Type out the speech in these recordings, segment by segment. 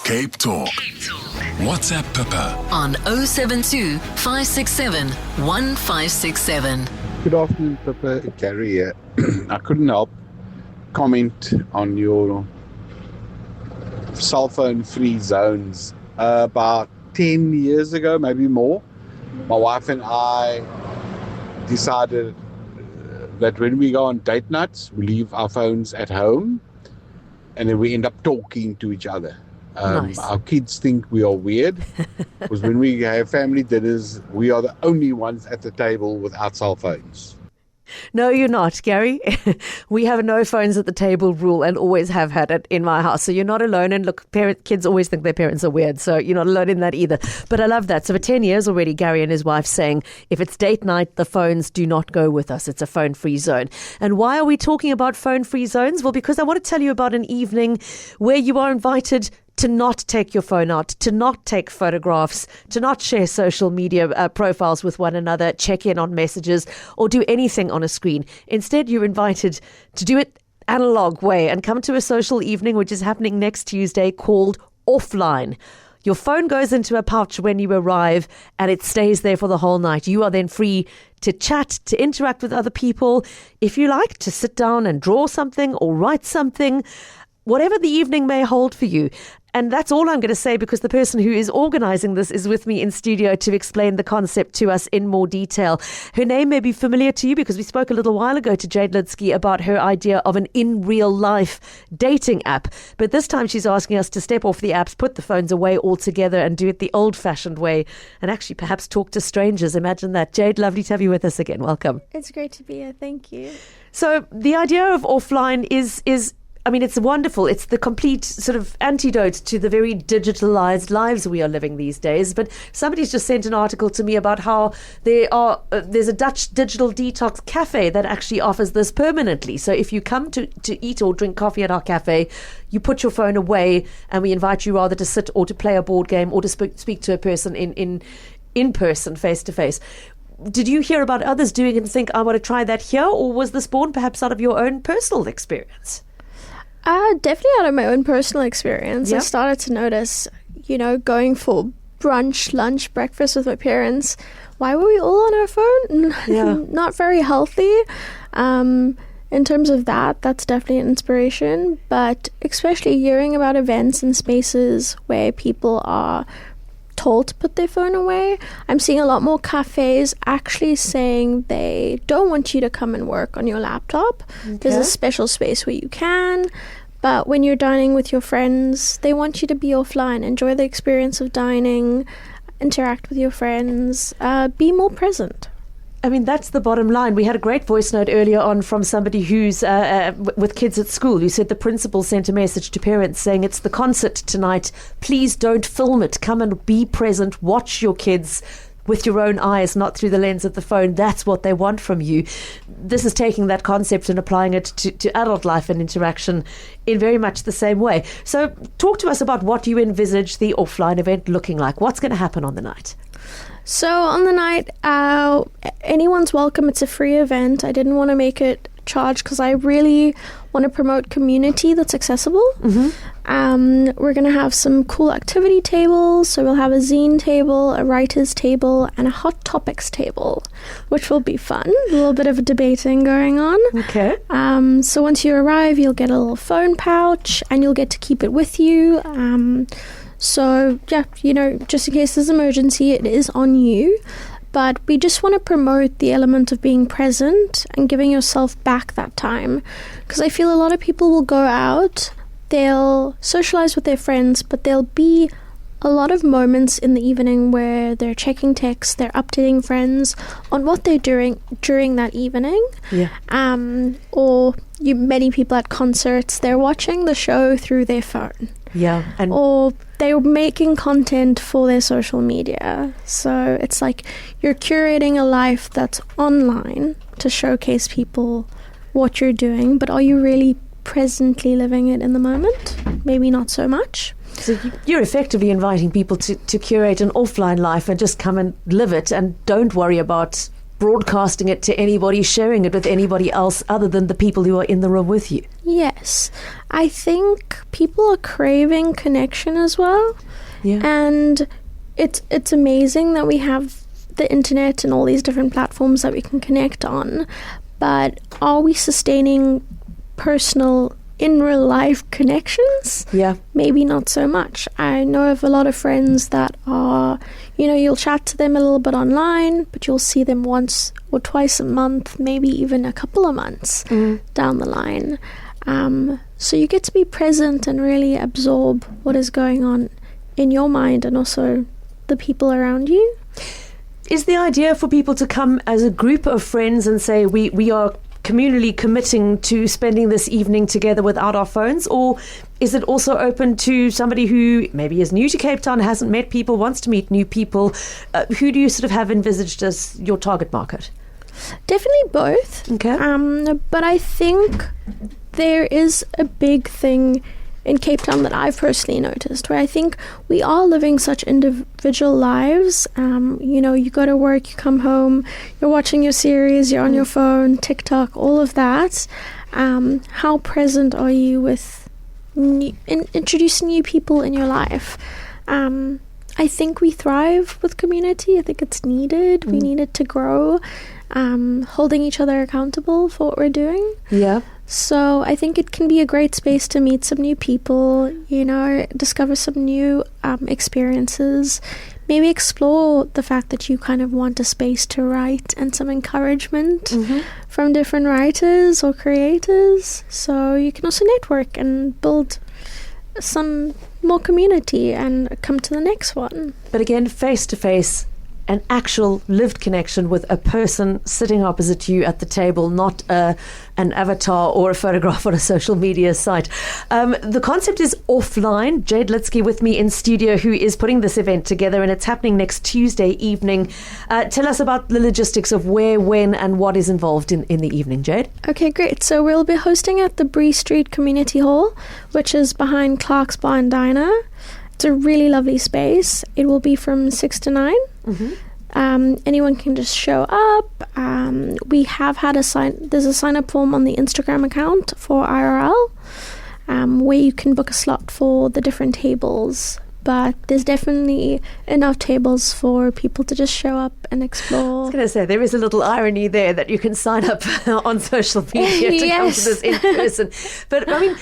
CapeTalk. WhatsApp Pippa on 072 567 1567. Good afternoon, Pippa. Gary here. I couldn't help comment on your cell phone free zones. About 10 years ago, maybe more, my wife and I decided that when we go on date nights, we leave our phones at home and then we end up talking to each other. Nice. Our kids think we are weird because when we have family dinners, we are the only ones at the table without cell phones. No, you're not, Gary. We have a no phones at the table rule and always have had it in my house. So you're not alone. And look, kids always think their parents are weird. So you're not alone in that either. But I love that. So for 10 years already, Gary and his wife saying, if it's date night, the phones do not go with us. It's a phone-free zone. And why are we talking about phone-free zones? Well, because I want to tell you about an evening where you are invited to not take your phone out, to not take photographs, to not share social media profiles with one another, check in on messages, or do anything on a screen. Instead, you're invited to do it analogue way and come to a social evening, which is happening next Tuesday, called Offline. Your phone goes into a pouch when you arrive and it stays there for the whole night. You are then free to chat, to interact with other people. If you like, to sit down and draw something or write something, whatever the evening may hold for you. And that's all I'm going to say because the person who is organising this is with me in studio to explain the concept to us in more detail. Her name may be familiar to you because we spoke a little while ago to Jade Ludski about her idea of an in real life dating app. But this time she's asking us to step off the apps, put the phones away altogether and do it the old fashioned way and actually perhaps talk to strangers. Imagine that. Jade, lovely to have you with us again. Welcome. It's great to be here. Thank you. So the idea of offline is it's wonderful. It's the complete sort of antidote to the very digitalized lives we are living these days. But somebody's just sent an article to me about how there's a Dutch digital detox cafe that actually offers this permanently. So if you come to eat or drink coffee at our cafe, you put your phone away and we invite you rather to sit or to play a board game or to speak to a person in person, face to face. Did you hear about others doing it and think, I want to try that here? Or was this born perhaps out of your own personal experience? Definitely out of my own personal experience. Yep. I started to notice, going for brunch, lunch, breakfast with my parents. Why were we all on our phone? Yeah. Not very healthy. In terms of that's definitely an inspiration. But especially hearing about events and spaces where people are told to put their phone away. I'm seeing a lot more cafes actually saying they don't want you to come and work on your laptop. Okay. There's a special space where you can, but when you're dining with your friends, they want you to be offline, enjoy the experience of dining, interact with your friends, be more present. I mean, that's the bottom line. We had a great voice note earlier on from somebody who's with kids at school who said the principal sent a message to parents saying it's the concert tonight. Please don't film it. Come and be present. Watch your kids with your own eyes, not through the lens of the phone. That's what they want from you. This is taking that concept and applying it to adult life and interaction in very much the same way. So talk to us about what you envisage the offline event looking like. What's going to happen on the night? So on the night, anyone's welcome. It's a free event. I didn't want to make it charged because I really want to promote community that's accessible. Mm-hmm. We're going to have some cool activity tables. So we'll have a zine table, a writer's table, and a hot topics table, which will be fun. A little bit of debating going on. Okay. So once you arrive, you'll get a little phone pouch and you'll get to keep it with you. So, just in case there's an emergency, it is on you. But we just want to promote the element of being present and giving yourself back that time. Because I feel a lot of people will go out, they'll socialize with their friends, but there'll be a lot of moments in the evening where they're checking texts, they're updating friends on what they're doing during that evening. Yeah. Many people at concerts, they're watching the show through their phone. Yeah. Or they're making content for their social media. So it's like you're curating a life that's online to showcase people what you're doing, but are you really presently living it in the moment? Maybe not so much. So you're effectively inviting people to curate an offline life and just come and live it and don't worry about broadcasting it to anybody, sharing it with anybody else other than the people who are in the room with you. Yes. I think people are craving connection as well. Yeah. And it's amazing that we have the internet and all these different platforms that we can connect on. But are we sustaining personal, in real life connections? Yeah. Maybe not so much. I know of a lot of friends that are, you'll chat to them a little bit online, but you'll see them once or twice a month, maybe even a couple of months down the line. So you get to be present and really absorb what is going on in your mind and also the people around you. Is the idea for people to come as a group of friends and say, we are communally committing to spending this evening together without our phones? Or is it also open to somebody who maybe is new to Cape Town, hasn't met people, wants to meet new people? Who do you sort of have envisaged as your target market? Definitely both. Okay. But I think there is a big thing in Cape Town that I've personally noticed, where I think we are living such individual lives. You go to work, you come home, you're watching your series, you're on your phone, TikTok, all of that. How present are you with introducing new people in your life? I think we thrive with community. I think it's needed. We need it to grow. Holding each other accountable for what we're doing. Yeah. So I think it can be a great space to meet some new people, discover some new experiences, maybe explore the fact that you kind of want a space to write and some encouragement from different writers or creators. So you can also network and build some more community and come to the next one. But again, face to face, an actual lived connection with a person sitting opposite you at the table, not an avatar or a photograph on a social media site. The concept is offline. Jade Ludski with me in studio, who is putting this event together, and it's happening next Tuesday evening. Tell us about the logistics of where, when, and what is involved in the evening, Jade. Okay, great. So we'll be hosting at the Bree Street Community Hall, which is behind Clark's Bar and Diner. It's a really lovely space. It will be from 6 to 9. Anyone can just show up. We have had there's a sign-up form on the Instagram account for IRL, where you can book a slot for the different tables. But there's definitely enough tables for people to just show up and explore. I was going to say, there is a little irony there that you can sign up on social media to come to this in person. But I mean,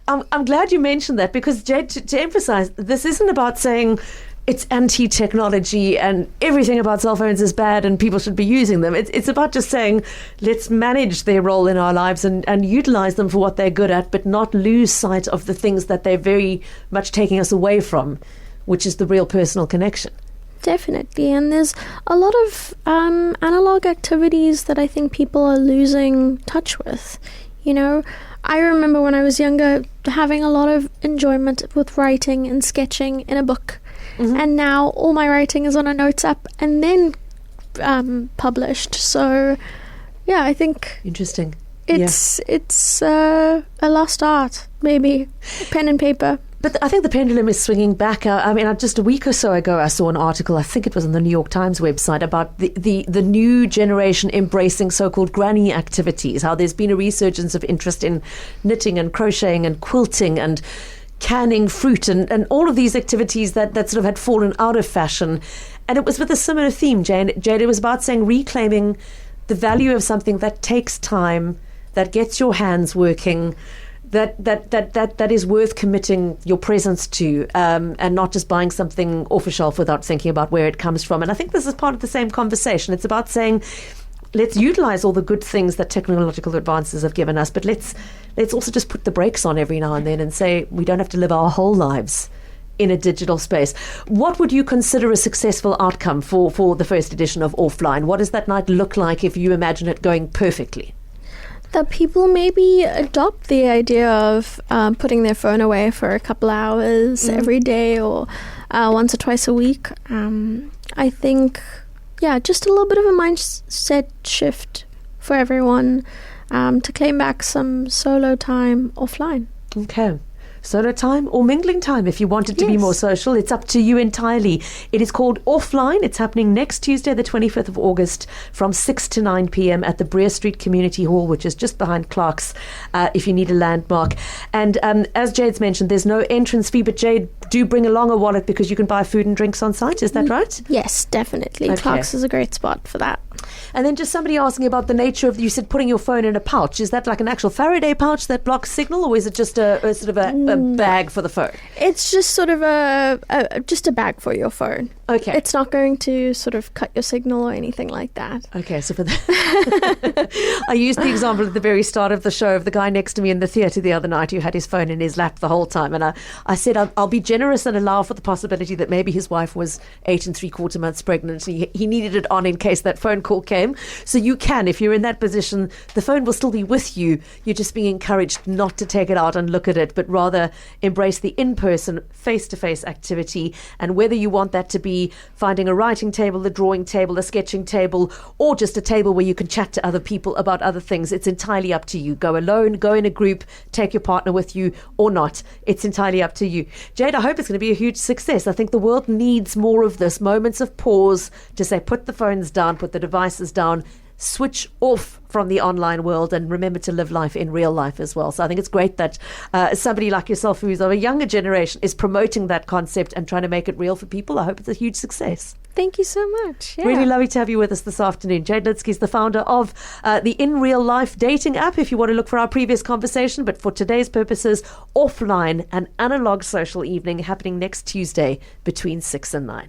I'm glad you mentioned that, because Jade, to emphasize, this isn't about saying it's anti-technology and everything about cell phones is bad and people should be using them. It's about just saying, let's manage their role in our lives and utilize them for what they're good at, but not lose sight of the things that they're very much taking us away from, which is the real personal connection. Definitely. And there's a lot of analog activities that I think people are losing touch with. I remember when I was younger having a lot of enjoyment with writing and sketching in a book. And now all my writing is on a notes app and then published. So, yeah, I think interesting. It's a lost art, maybe pen and paper. But I think the pendulum is swinging back. Just a week or so ago, I saw an article, I think it was on the New York Times website, about the new generation embracing so-called granny activities, how there's been a resurgence of interest in knitting and crocheting and quilting and canning fruit and all of these activities that sort of had fallen out of fashion. And it was with a similar theme, Jade. It was about saying reclaiming the value of something that takes time, that gets your hands working, that is worth committing your presence to, and not just buying something off a shelf without thinking about where it comes from. And I think this is part of the same conversation. It's about saying, let's utilize all the good things that technological advances have given us, but let's also just put the brakes on every now and then and say we don't have to live our whole lives in a digital space. What would you consider a successful outcome for the first edition of Offline? What does that night look like if you imagine it going perfectly? That people maybe adopt the idea of putting their phone away for a couple hours every day or once or twice a week. I think, just a little bit of a mindset shift for everyone to claim back some solo time offline. Okay. solo time or mingling time if you want it to be more social. It's up to you entirely. It is called Offline. It's happening next Tuesday, the 25th of August from 6 to 9 p.m. at the Breer Street Community Hall, which is just behind Clark's, if you need a landmark. And as Jade's mentioned, there's no entrance fee, but Jade, do bring along a wallet because you can buy food and drinks on site. Is that right? Yes, definitely. Okay. Clark's is a great spot for that. And then just somebody asking about the nature of, you said putting your phone in a pouch. Is that like an actual Faraday pouch that blocks signal, or is it just a sort of a bag for the phone? It's just sort of just a bag for your phone. Okay. It's not going to sort of cut your signal or anything like that. Okay, so for that, I used the example at the very start of the show of the guy next to me in the theatre the other night who had his phone in his lap the whole time. And I said, I'll be generous and allow for the possibility that maybe his wife was 8 3/4 months pregnant. And he needed it on in case that phone call came. So you can, if you're in that position, the phone will still be with you. You're just being encouraged not to take it out and look at it, but rather embrace the in-person, face-to-face activity. And whether you want that to be finding a writing table, a drawing table, a sketching table, or just a table where you can chat to other people about other things, it's entirely up to you. Go alone, go in a group, take your partner with you or not. It's entirely up to you. Jade, I hope it's going to be a huge success. I think the world needs more of this, moments of pause to say, put the phones down, put the devices down, switch off from the online world, and remember to live life in real life as well. So I think it's great that somebody like yourself, who's of a younger generation, is promoting that concept and trying to make it real for people. I hope it's a huge success. Thank you so much. Yeah. Really lovely to have you with us this afternoon. Jade Ludski is the founder of the In Real Life dating app, if you want to look for our previous conversation. But for today's purposes, Offline, an analog social evening happening next Tuesday between 6 and 9.